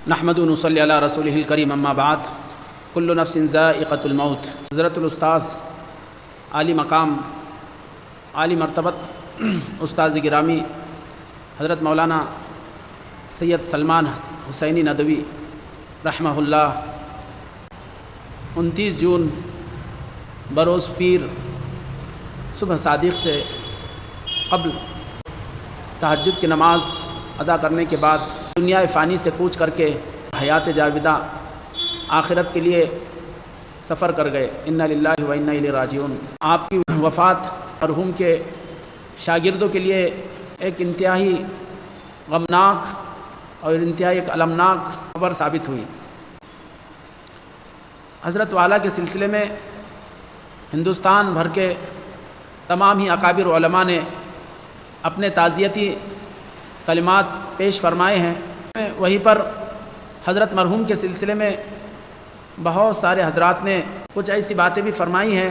نحمد ونصلی علی رسولہ الکریم اما بعد کل نفس ذائقۃ الموت۔ حضرت الاستاذ عالی مقام عالی مرتبت استاذ گرامی حضرت مولانا سید سلمان حسینی ندوی رحمہ اللہ 29 جون بروز پیر صبح صادق سے قبل تہجد کی نماز ادا کرنے کے بعد دنیا فانی سے کوچ کر کے حیات جاودہ آخرت کے لیے سفر کر گئے۔ انا للہ و انا الیہ راجعون۔ آپ کی وفات مرحوم کے شاگردوں کے لیے ایک انتہائی غمناک اور انتہائی ایک المناک خبر ثابت ہوئی۔ حضرت والا کے سلسلے میں ہندوستان بھر کے تمام ہی اکابر علماء نے اپنے تعزیتی کلمات پیش فرمائے ہیں۔ وہیں پر حضرت مرحوم کے سلسلے میں بہت سارے حضرات نے کچھ ایسی باتیں بھی فرمائی ہیں۔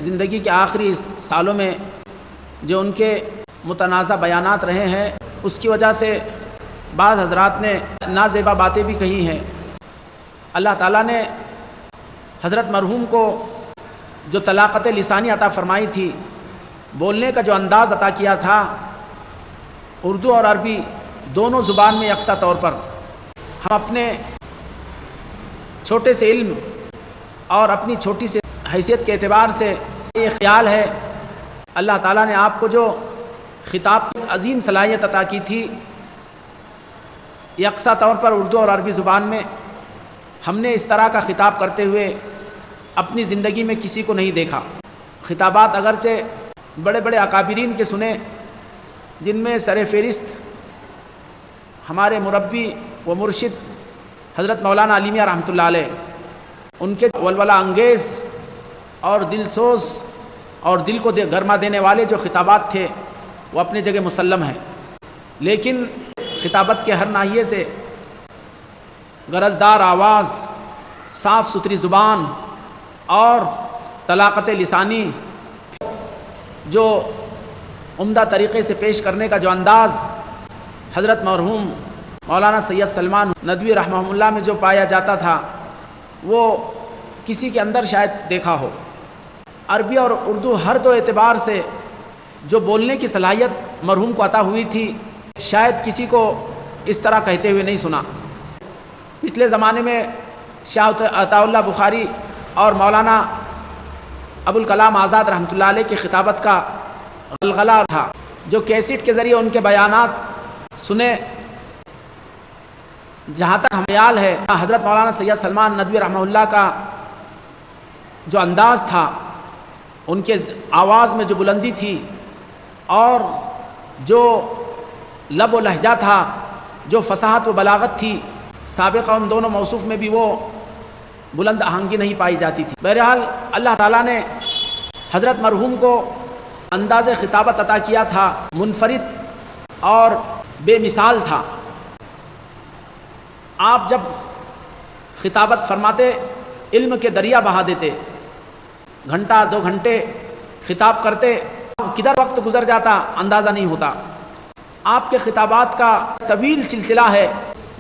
زندگی کے آخری سالوں میں جو ان کے متنازع بیانات رہے ہیں، اس کی وجہ سے بعض حضرات نے نازیبا باتیں بھی کہی ہیں۔ اللہ تعالیٰ نے حضرت مرحوم کو جو طلاقت لسانی عطا فرمائی تھی، بولنے کا جو انداز عطا کیا تھا، اردو اور عربی دونوں زبان میں یکساں طور پر، ہم اپنے چھوٹے سے علم اور اپنی چھوٹی سے حیثیت کے اعتبار سے یہ خیال ہے اللہ تعالیٰ نے آپ کو جو خطاب کی عظیم صلاحیت عطا کی تھی، یکساں طور پر اردو اور عربی زبان میں ہم نے اس طرح کا خطاب کرتے ہوئے اپنی زندگی میں کسی کو نہیں دیکھا۔ خطابات اگرچہ بڑے بڑے اکابرین کے سنے، جن میں سر فہرست ہمارے مربی و مرشد حضرت مولانا علی میاں رحمۃ اللہ علیہ، ان کے ولولہ انگیز اور دل سوز اور دل کو گرما دینے والے جو خطابات تھے وہ اپنے جگہ مسلم ہیں، لیکن خطابت کے ہر ناحیے سے غرضدار آواز، صاف ستھری زبان اور طلاقت لسانی جو عمدہ طریقے سے پیش کرنے کا جو انداز حضرت مرحوم مولانا سید سلمان ندوی رحمہ اللہ میں جو پایا جاتا تھا، وہ کسی کے اندر شاید دیکھا ہو۔ عربی اور اردو ہر دو اعتبار سے جو بولنے کی صلاحیت مرحوم کو عطا ہوئی تھی، شاید کسی کو اس طرح کہتے ہوئے نہیں سنا۔ پچھلے زمانے میں شاہ عطا اللہ بخاری اور مولانا ابوالکلام آزاد رحمۃ اللہ علیہ کی خطابت کا غلغلہ تھا، جو کیسٹ کے ذریعے ان کے بیانات سنے۔ جہاں تک ہمیں خیال ہے، حضرت مولانا سید سلمان ندوی رحمہ اللہ کا جو انداز تھا، ان کے آواز میں جو بلندی تھی اور جو لب و لہجہ تھا، جو فصاحت و بلاغت تھی، سابقہ ان دونوں موصوف میں بھی وہ بلند آہنگی نہیں پائی جاتی تھی۔ بہرحال اللہ تعالیٰ نے حضرت مرحوم کو انداز خطابت عطا کیا تھا، منفرد اور بے مثال تھا۔ آپ جب خطابت فرماتے، علم کے دریا بہا دیتے، گھنٹہ 2 گھنٹے خطاب کرتے، کدھر وقت گزر جاتا اندازہ نہیں ہوتا۔ آپ کے خطابات کا طویل سلسلہ ہے،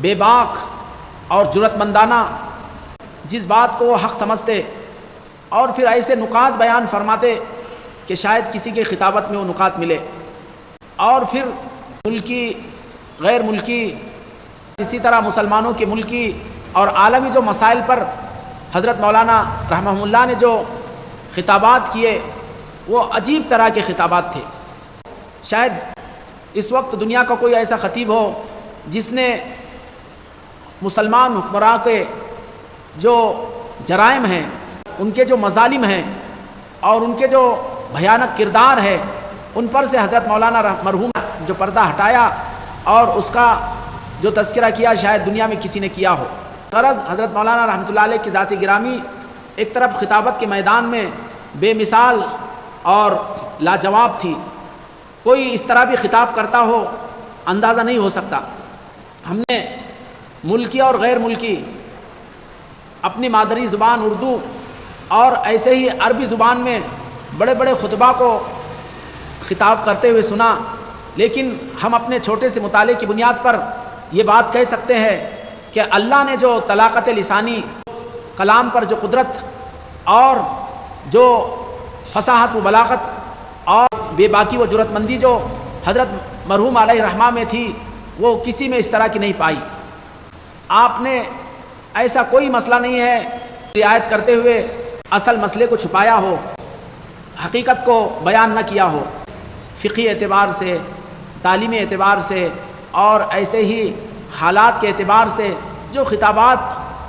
بے باک اور جرأت مندانہ، جس بات کو وہ حق سمجھتے اور پھر ایسے نکات بیان فرماتے کہ شاید کسی کے خطابت میں وہ نکات ملے، اور پھر ملکی غیر ملکی، اسی طرح مسلمانوں کے ملکی اور عالمی جو مسائل پر حضرت مولانا رحمہ اللہ نے جو خطابات کیے، وہ عجیب طرح کے خطابات تھے۔ شاید اس وقت دنیا کا کوئی ایسا خطیب ہو جس نے مسلمان حکمراں کے جو جرائم ہیں، ان کے جو مظالم ہیں اور ان کے جو بھیانک کردار ہے، ان پر سے حضرت مولانا مرحوم جو پردہ ہٹایا اور اس کا جو تذکرہ کیا، شاید دنیا میں کسی نے کیا ہو۔ غرض حضرت مولانا رحمۃ اللہ علیہ کی ذات گرامی ایک طرف خطابت کے میدان میں بے مثال اور لاجواب تھی، کوئی اس طرح بھی خطاب کرتا ہو اندازہ نہیں ہو سکتا۔ ہم نے ملکی اور غیر ملکی، اپنی مادری زبان اردو اور ایسے ہی عربی زبان میں بڑے بڑے خطبہ کو خطاب کرتے ہوئے سنا، لیکن ہم اپنے چھوٹے سے مطالعے کی بنیاد پر یہ بات کہہ سکتے ہیں کہ اللہ نے جو طلاقت لسانی، کلام پر جو قدرت اور جو فصاحت و بلاغت اور بے باکی و جرأت مندی جو حضرت مرحوم علیہ رحمہ میں تھی، وہ کسی میں اس طرح کی نہیں پائی۔ آپ نے ایسا کوئی مسئلہ نہیں ہے رعایت کرتے ہوئے اصل مسئلے کو چھپایا ہو، حقیقت کو بیان نہ کیا ہو۔ فقہی اعتبار سے، تعلیمی اعتبار سے اور ایسے ہی حالات کے اعتبار سے جو خطابات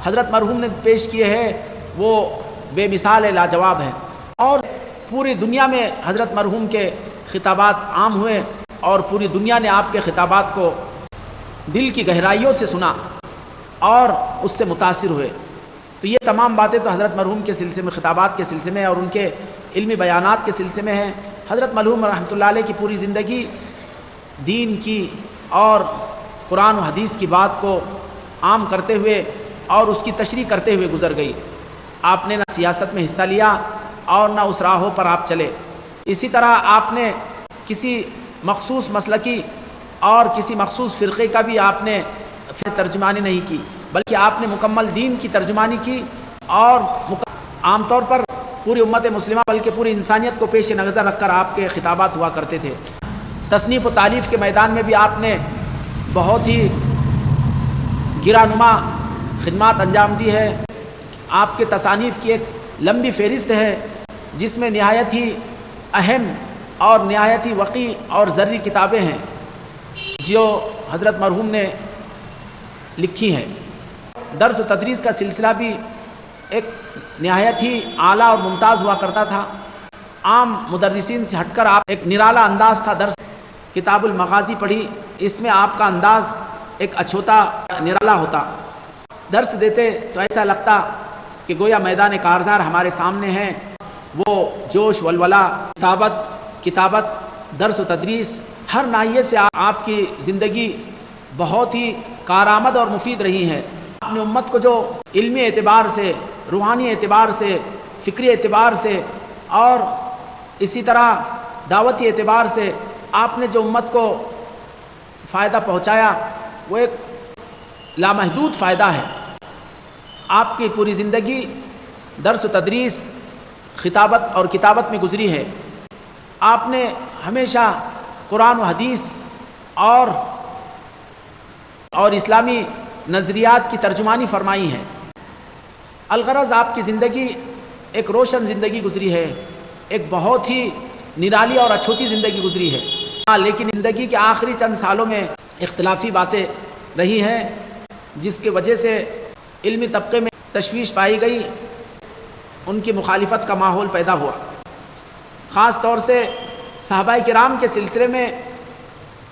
حضرت مرحوم نے پیش کیے ہیں وہ بے مثال لاجواب ہیں، اور پوری دنیا میں حضرت مرحوم کے خطابات عام ہوئے اور پوری دنیا نے آپ کے خطابات کو دل کی گہرائیوں سے سنا اور اس سے متاثر ہوئے۔ تو یہ تمام باتیں تو حضرت مرحوم کے سلسلے میں، خطابات کے سلسلے میں اور ان کے علمی بیانات کے سلسلے میں ہیں۔ حضرت مرحوم رحمۃ اللہ علیہ کی پوری زندگی دین کی اور قرآن و حدیث کی بات کو عام کرتے ہوئے اور اس کی تشریح کرتے ہوئے گزر گئی۔ آپ نے نہ سیاست میں حصہ لیا اور نہ اس راہوں پر آپ چلے۔ اسی طرح آپ نے کسی مخصوص مسلکی اور کسی مخصوص فرقے کا بھی آپ نے ترجمانی نہیں کی، بلکہ آپ نے مکمل دین کی ترجمانی کی، اور عام طور پر پوری امت مسلمہ بلکہ پوری انسانیت کو پیش نظر رکھ کر آپ کے خطابات ہوا کرتے تھے۔ تصنیف و تالیف کے میدان میں بھی آپ نے بہت ہی گرانما خدمات انجام دی ہے۔ آپ کے تصانیف کی ایک لمبی فہرست ہے جس میں نہایت ہی اہم اور نہایت ہی وقیع اور زرعی کتابیں ہیں جو حضرت مرحوم نے لکھی ہیں۔ درس و تدریس کا سلسلہ بھی ایک نہایت ہی اعلیٰ اور ممتاز ہوا کرتا تھا۔ عام مدرسین سے ہٹ کر آپ ایک نرالا انداز تھا درس۔ کتاب المغازی پڑھی، اس میں آپ کا انداز ایک اچھوتا نرالا ہوتا۔ درس دیتے تو ایسا لگتا کہ گویا میدان کارزار ہمارے سامنے ہیں۔ وہ جوش ولولہ، کتابت، درس و تدریس، ہر ناحیے سے آپ کی زندگی بہت ہی کارآمد اور مفید رہی ہے۔ آپ نے امت کو جو علمی اعتبار سے، روحانی اعتبار سے، فکری اعتبار سے اور اسی طرح دعوتی اعتبار سے آپ نے جو امت کو فائدہ پہنچایا وہ ایک لامحدود فائدہ ہے۔ آپ کی پوری زندگی درس و تدریس، خطابت اور کتابت میں گزری ہے۔ آپ نے ہمیشہ قرآن و حدیث اور اسلامی نظریات کی ترجمانی فرمائی ہے۔ الغرض آپ کی زندگی ایک روشن زندگی گزری ہے، ایک بہت ہی نرالی اور اچھوتی زندگی گزری ہے۔ لیکن زندگی کے آخری چند سالوں میں اختلافی باتیں رہی ہیں جس کی وجہ سے علمی طبقے میں تشویش پائی گئی، ان کی مخالفت کا ماحول پیدا ہوا۔ خاص طور سے صحابہ کرام کے سلسلے میں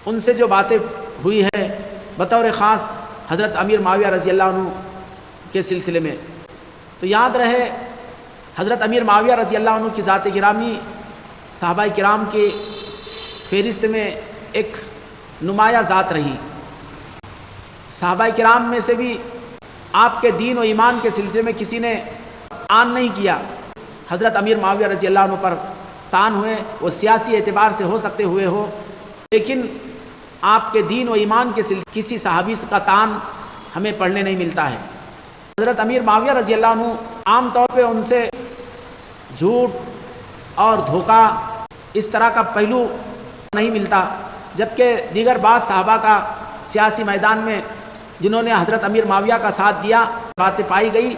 ان سے جو باتیں ہوئی ہے، بطور خاص حضرت امیر معاویہ رضی اللہ عنہ کے سلسلے میں، تو یاد رہے حضرت امیر معاویہ رضی اللہ عنہ کی ذات گرامی صحابہ کرام کی فہرست میں ایک نمایاں ذات رہی۔ صحابہ کرام میں سے بھی آپ کے دین و ایمان کے سلسلے میں کسی نے طعن نہیں کیا۔ حضرت امیر معاویہ رضی اللہ عنہ پر طعن ہوئے، وہ سیاسی اعتبار سے ہو سکتے ہوئے ہو، لیکن آپ کے دین و ایمان کے سلسلے کسی صحابی کا طعن ہمیں پڑھنے نہیں ملتا ہے۔ حضرت امیر معاویہ رضی اللہ عنہ عام طور پہ ان سے جھوٹ اور دھوکہ اس طرح کا پہلو نہیں ملتا، جبکہ دیگر بعض صحابہ کا سیاسی میدان میں جنہوں نے حضرت امیر معاویہ کا ساتھ دیا باتیں پائی گئی،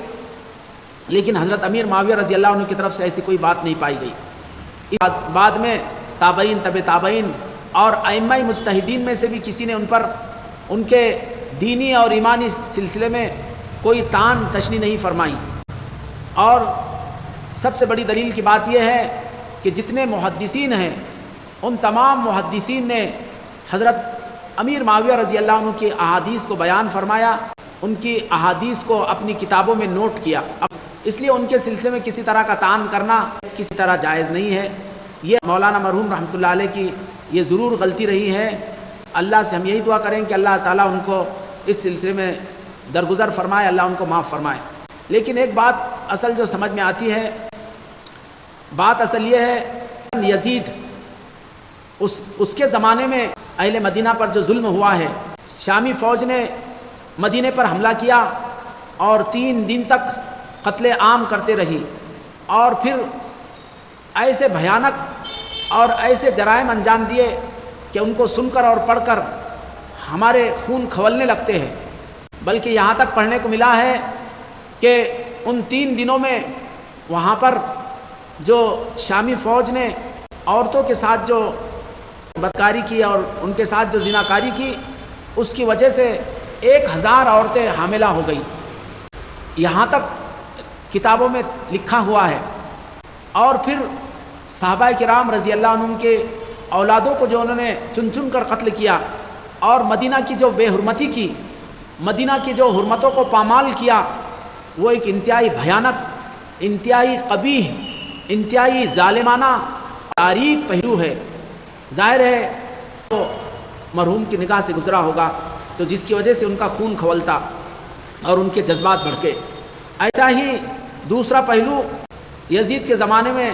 لیکن حضرت امیر معاویہ رضی اللہ عنہ کی طرف سے ایسی کوئی بات نہیں پائی گئی۔ بعد میں تابعین، تبع تابعین اور ائمہ مجتہدین میں سے بھی کسی نے ان پر ان کے دینی اور ایمانی سلسلے میں کوئی طعن تشنیع نہیں فرمائی۔ اور سب سے بڑی دلیل کی بات یہ ہے کہ جتنے محدثین ہیں ان تمام محدثین نے حضرت امیر معاویہ رضی اللہ عنہ کی احادیث کو بیان فرمایا، ان کی احادیث کو اپنی کتابوں میں نوٹ کیا، اس لیے ان کے سلسلے میں کسی طرح کا طعن کرنا کسی طرح جائز نہیں ہے۔ یہ مولانا مرحوم رحمۃ اللہ علیہ کی یہ ضرور غلطی رہی ہے۔ اللہ سے ہم یہی دعا کریں کہ اللہ تعالیٰ ان کو اس سلسلے میں درگزر فرمائے، اللہ ان کو معاف فرمائے۔ لیکن ایک بات اصل جو سمجھ میں آتی ہے، بات اصل یہ ہے یزید اس کے زمانے میں اہل مدینہ پر جو ظلم ہوا ہے، شامی فوج نے مدینے پر حملہ کیا اور 3 دن تک قتل عام کرتے رہی، اور پھر ایسے بھیانک اور ایسے جرائم انجام دیے کہ ان کو سن کر اور پڑھ کر ہمارے خون کھولنے لگتے ہیں۔ بلکہ یہاں تک پڑھنے کو ملا ہے کہ ان 3 دنوں میں وہاں پر جو شامی فوج نے عورتوں کے ساتھ جو بدکاری کی اور ان کے ساتھ جو زناکاری کی، اس کی وجہ سے 1000 عورتیں حاملہ ہو گئی، یہاں تک کتابوں میں لکھا ہوا ہے۔ اور پھر صحابہ کرام رضی اللہ عنہم کے اولادوں کو جو انہوں نے چن چن کر قتل کیا، اور مدینہ کی جو بے حرمتی کی، مدینہ کی جو حرمتوں کو پامال کیا، وہ ایک انتہائی بھیانک، انتہائی قبیح، انتہائی ظالمانہ تاریک پہلو ہے۔ ظاہر ہے تو مرحوم کی نگاہ سے گزرا ہوگا، تو جس کی وجہ سے ان کا خون کھولتا اور ان کے جذبات بھڑکے۔ ایسا ہی دوسرا پہلو یزید کے زمانے میں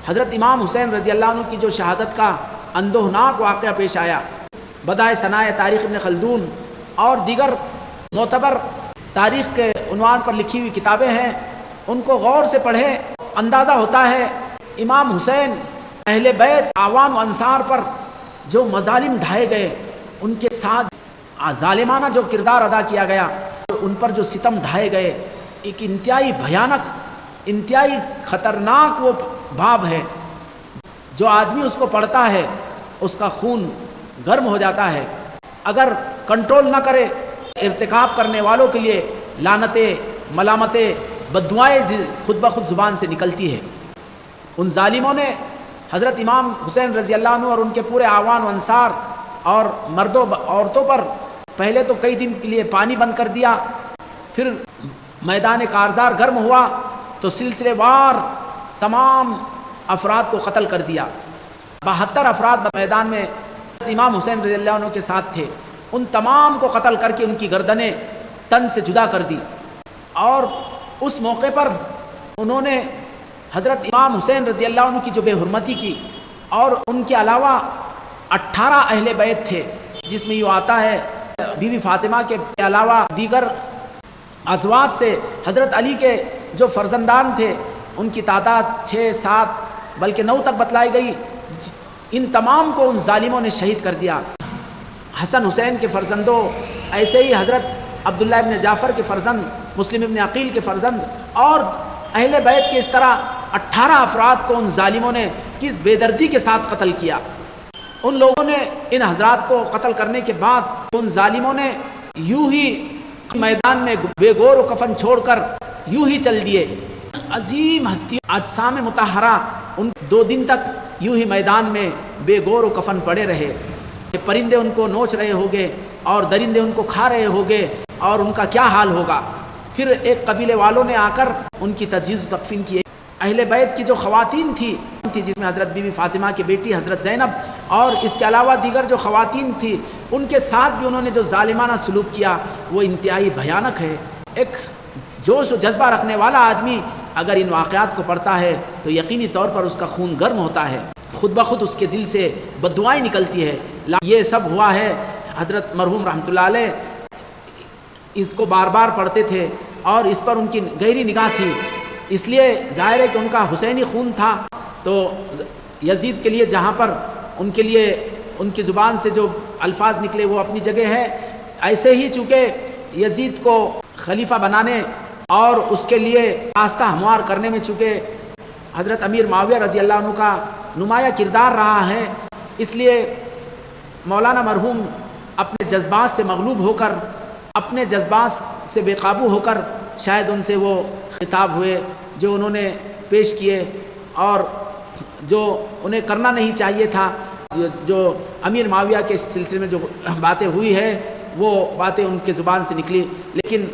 حضرت امام حسین رضی اللہ عنہ کی جو شہادت کا اندوہناک واقعہ پیش آیا۔ بدائے ثنائے تاریخ ابن خلدون اور دیگر معتبر تاریخ کے عنوان پر لکھی ہوئی کتابیں ہیں، ان کو غور سے پڑھے، اندازہ ہوتا ہے امام حسین، اہل بیت، اعوان و انصار پر جو مظالم ڈھائے گئے، ان کے ساتھ ظالمانہ جو کردار ادا کیا گیا، ان پر جو ستم ڈھائے گئے، ایک انتہائی بھیانک، انتہائی خطرناک وہ باب ہے۔ جو آدمی اس کو پڑھتا ہے اس کا خون گرم ہو جاتا ہے۔ اگر کنٹرول نہ کرے، ارتکاب کرنے والوں کے لیے لعنتیں، ملامتیں، بددعائیں خود بخود زبان سے نکلتی ہے۔ ان ظالموں نے حضرت امام حسین رضی اللہ عنہ اور ان کے پورے اعوان و انصار اور مردوں عورتوں پر پہلے تو کئی دن کے لیے پانی بند کر دیا، پھر میدان کارزار گرم ہوا تو سلسلے وار تمام افراد کو قتل کر دیا۔ 72 افراد میدان میں امام حسین رضی اللہ عنہ کے ساتھ تھے، ان تمام کو قتل کر کے ان کی گردنیں تن سے جدا کر دی۔ اور اس موقع پر انہوں نے حضرت امام حسین رضی اللہ عنہ کی جو بے حرمتی کی، اور ان کے علاوہ 18 اہل بیت تھے، جس میں یہ آتا ہے بی بی فاطمہ کے علاوہ دیگر ازواج سے حضرت علی کے جو فرزندان تھے، ان کی تعداد 6، 7 بلکہ 9 تک بتلائی گئی۔ ان تمام کو ان ظالموں نے شہید کر دیا۔ حسن حسین کے فرزندوں، ایسے ہی حضرت عبداللہ ابن جعفر کے فرزند، مسلم ابن عقیل کے فرزند، اور اہل بیت کے اس طرح 18 افراد کو ان ظالموں نے کس بے دردی کے ساتھ قتل کیا۔ ان لوگوں نے ان حضرات کو قتل کرنے کے بعد ان ظالموں نے یوں ہی میدان میں بے گور و کفن چھوڑ کر یوں ہی چل دیے۔ عظیم ہستی اجسام مطہرہ ان 2 دن تک یوں ہی میدان میں بے گور و کفن پڑے رہے۔ پرندے ان کو نوچ رہے ہوگے اور درندے ان کو کھا رہے ہوگے، اور ان کا کیا حال ہوگا۔ پھر ایک قبیلے والوں نے آ کر ان کی تجہیز و تکفین کی۔ اہل بیت کی جو خواتین تھی جس میں حضرت بی بی فاطمہ کی بیٹی حضرت زینب اور اس کے علاوہ دیگر جو خواتین تھی، ان کے ساتھ بھی انہوں نے جو ظالمانہ سلوک کیا وہ انتہائی بھیانک ہے۔ ایک جوش و جذبہ رکھنے والا آدمی اگر ان واقعات کو پڑھتا ہے تو یقینی طور پر اس کا خون گرم ہوتا ہے، خود بخود اس کے دل سے بددعائیں نکلتی ہے۔ یہ سب ہوا ہے، حضرت مرحوم رحمۃ اللہ علیہ اس کو بار بار پڑھتے تھے اور اس پر ان کی گہری نگاہ تھی، اس لیے ظاہر ہے کہ ان کا حسینی خون تھا۔ تو یزید کے لیے جہاں پر ان کے لیے ان کی زبان سے جو الفاظ نکلے وہ اپنی جگہ ہے، ایسے ہی چونکہ یزید کو خلیفہ بنانے اور اس کے لیے راستہ ہموار کرنے میں چونکہ حضرت امیر معاویہ رضی اللہ عنہ کا نمایاں کردار رہا ہے، اس لیے مولانا مرحوم اپنے جذبات سے مغلوب ہو کر، اپنے جذبات سے بے قابو ہو کر شاید ان سے وہ خطاب ہوئے جو انہوں نے پیش کیے، اور جو انہیں کرنا نہیں چاہیے تھا۔ جو امیر معاویہ کے سلسلے میں جو باتیں ہوئی ہے وہ باتیں ان کے زبان سے نکلی، لیکن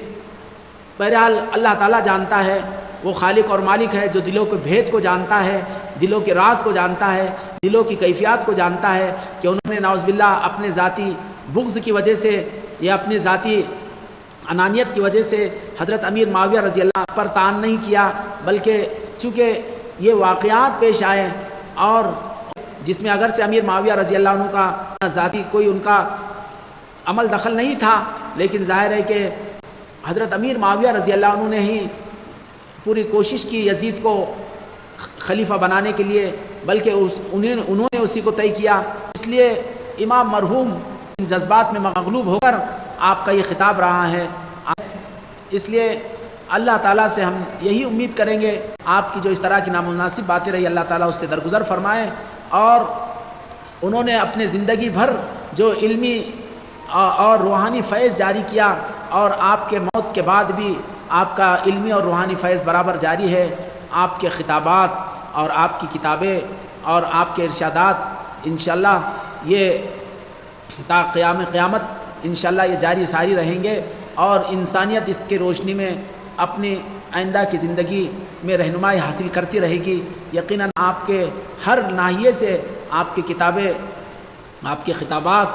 بہرحال اللہ تعالیٰ جانتا ہے، وہ خالق اور مالک ہے جو دلوں کے بھید کو جانتا ہے، دلوں کے راز کو جانتا ہے، دلوں کی کیفیات کو جانتا ہے کہ انہوں نے نعوذ باللہ اپنے ذاتی بغض کی وجہ سے یا اپنے ذاتی انانیت کی وجہ سے حضرت امیر معاویہ رضی اللہ پر طعن نہیں کیا، بلکہ چونکہ یہ واقعات پیش آئے اور جس میں اگرچہ امیر معاویہ رضی اللہ عنہ کا ذاتی کوئی ان کا عمل دخل نہیں تھا، لیکن ظاہر ہے کہ حضرت امیر معاویہ رضی اللہ عنہ نے ہی پوری کوشش کی یزید کو خلیفہ بنانے کے لیے، بلکہ انہوں نے اسی کو طے کیا. اس لیے امام مرحوم جذبات میں مغلوب ہو کر آپ کا یہ خطاب رہا ہے. اس لیے اللہ تعالیٰ سے ہم یہی امید کریں گے آپ کی جو اس طرح کی نامناسب باتیں رہی اللہ تعالیٰ اس سے درگزر فرمائے، اور انہوں نے اپنے زندگی بھر جو علمی اور روحانی فیض جاری کیا، اور آپ کے موت کے بعد بھی آپ کا علمی اور روحانی فیض برابر جاری ہے. آپ کے خطابات اور آپ کی کتابیں اور آپ کے ارشادات انشاءاللہ یہ تا قیام قیامت انشاءاللہ یہ جاری ساری رہیں گے، اور انسانیت اس کے روشنی میں اپنی آئندہ کی زندگی میں رہنمائی حاصل کرتی رہے گی. یقیناً آپ کے ہر ناحیے سے آپ کی کتابیں، آپ کے خطابات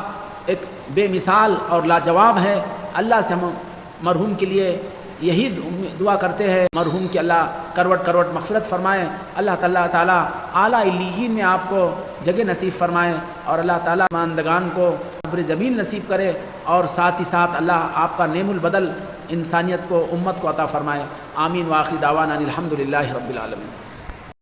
ایک بے مثال اور لاجواب ہے. اللہ سے ہم مرحوم کے لیے یہی دعا کرتے ہیں، مرحوم کی اللہ کروٹ کروٹ مغفرت فرمائے، اللہ تعالیٰ اعلیٰ علیین میں آپ کو جگہ نصیب فرمائے، اور اللہ تعالیٰ ماندگان کو صبر جمیل نصیب کرے، اور ساتھ ہی ساتھ اللہ آپ کا نعم البدل انسانیت کو، امت کو عطا فرمائے. آمین. وآخر دعوانا الحمدللہ رب العالمین.